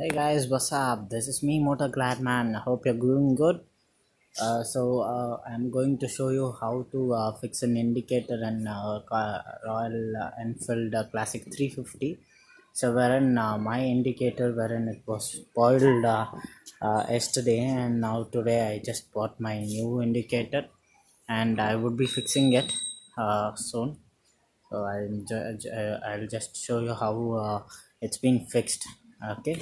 Hey guys, what's up? This is me, Motor Gladman. I hope you're doing good. I'm going to show you how to fix an indicator in Royal Enfield Classic 350. So, wherein my indicator, wherein it was spoiled yesterday, and now today I just bought my new indicator, and I would be fixing it soon. So I'll just show you how it's been fixed. Okay,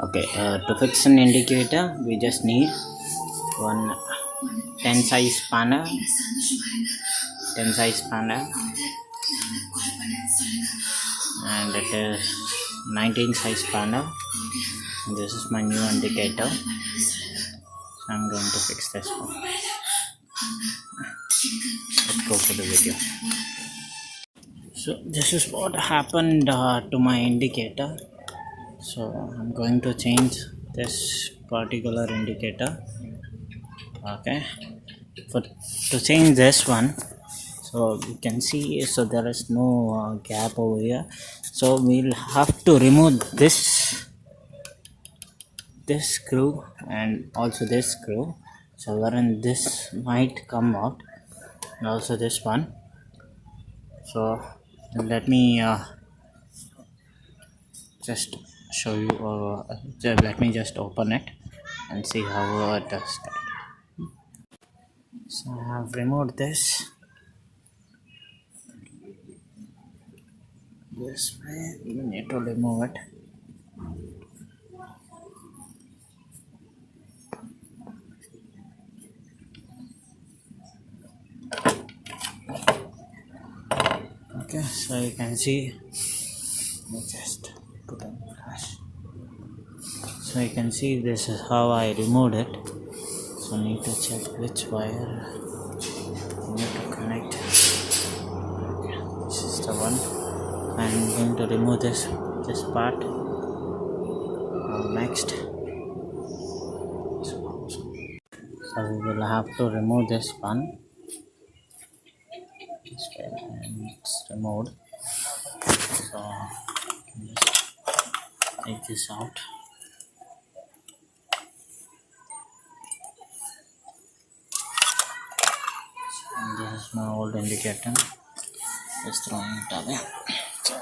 to fix an indicator we just need one 10 size spanner, 10 size spanner, and it is 19 size spanner. This is my new indicator, so I'm going to fix this one. Let's go for the video. So this is what happened to my indicator. So I'm going to change this particular indicator. Okay, to change this one, so you can see, so there is no gap over here, so we'll have to remove this screw and also this screw, so wherein this might come out, and also this one. So let me just show you, let me just open it and see how it does that. So I have removed this way. You need to remove it. Okay, so you can see, let me just put on flash. So you can see this is how I removed it. So need to check which wire I need to connect. Okay, this is the one. I'm going to remove this part. Next, so we will have to remove this one. And it's removed. So just take this out. And this is my old indicator. Just throwing it away. So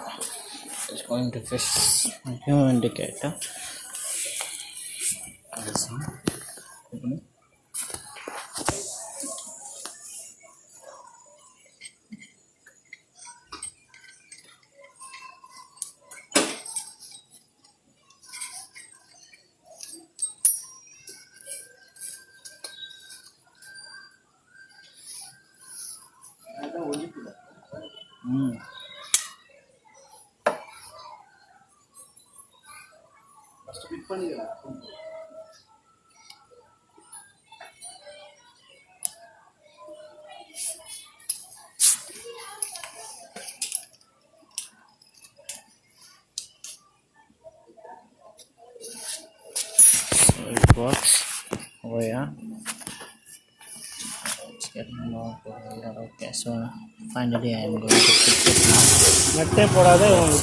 just going to fix my new indicator. This one. So it works over here. It's getting more over. Okay, so finally I am going to fix it now.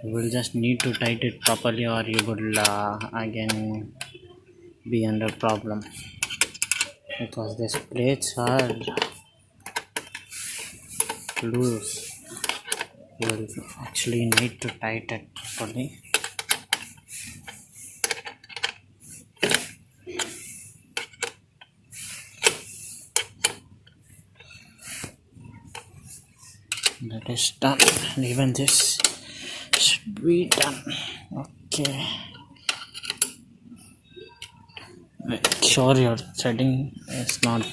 You will just need to tighten it properly, or you will again be under problem, because these plates are loose. You will actually need to tighten it properly. That is done, and even this should be done. Okay, make sure your threading is not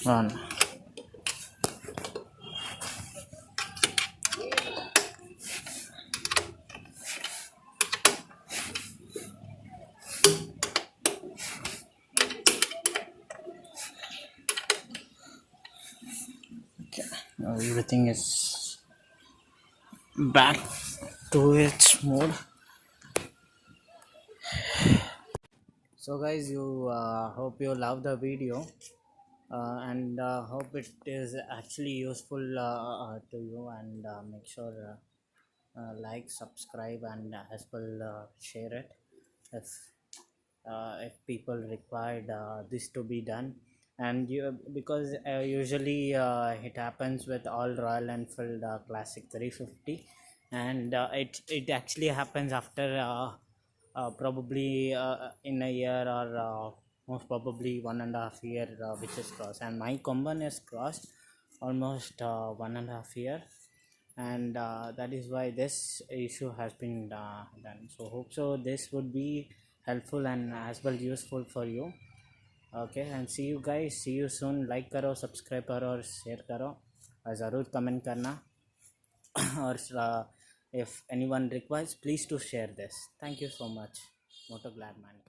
on. everything is back to its mode. So guys, you hope you love the video, and hope it is actually useful to you, and make sure like, subscribe, and as well share it if people required this to be done. And you, because usually it happens with all Royal Enfield Classic 350, and it actually happens after probably in a year, or most probably 1.5 year, which is crossed, and my common is crossed almost 1.5 year, and that is why this issue has been done. So hope so this would be helpful and as well useful for you. Okay, and see you guys, see you soon. Like करो, subscribe करो और share करो और ज़रूर comment करना और if anyone requires, please to share this. Thank you so much. Moto Glad Man.